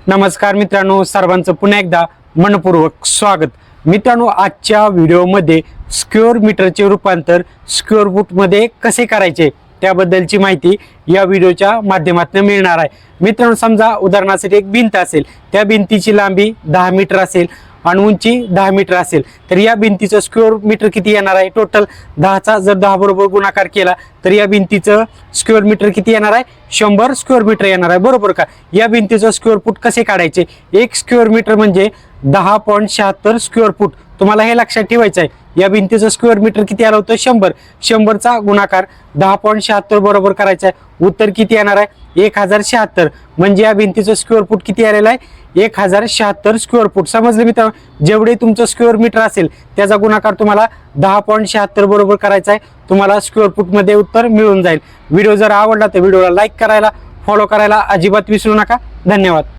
नमस्कार मित्रांनो, सर्वांचं पुन्हा एकदा मनपूर्वक स्वागत। मित्रांनो, आजच्या व्हिडिओमध्ये स्क्वेअर मीटरचे रूपांतर स्क्वेअर फूटमध्ये कसे करायचे त्याबद्दलची माहिती या व्हिडिओच्या माध्यमातून मिळणार आहे। मित्रांनो, समजा उदाहरणासाठी एक भिंत असेल, त्या भिंतीची लांबी 10 मीटर असेल आणि उंची 10 मीटर असेल, तर या भिंतीचं स्क्वेअर मीटर किती येणार आहे? टोटल 10चा जर 10 बरोबर गुणाकार केला तर या भिंतीचं स्क्वेअर मीटर किती येणार आहे? 100 स्क्वेअर मीटर येणार आहे, बरोबर का? या भिंतीचं स्क्वेअर फूट कसे काढायचे? एक स्क्वेअर मीटर म्हणजे 10.76 स्क्वेअर फूट। तुम्हाला हे लक्षात ठेवायचं आहे। या भिंतीचं स्क्वेअर मीटर किती आलं होतं? 100। 100चा गुणाकार 10.76 बरोबर करायचा आहे। उत्तर किती येणार आहे? 1076। म्हणजे या भिंतीचं स्क्वेअर फूट किती आलेलं आहे? 1076 स्क्वेअर फूट। समजले मित्रांनो? जेवढे तुमचं स्क्वेअर मीटर असेल त्याचा गुणाकार तुम्हाला 10.76 बरोबर करायचा आहे। तुम्हाला स्क्वेअर फूट मध्ये उत्तर मिळून जाईल। व्हिडिओ जर आवडला तर व्हिडिओला लाईक करायला, फॉलो करायला अजिबात विसरू नका। धन्यवाद।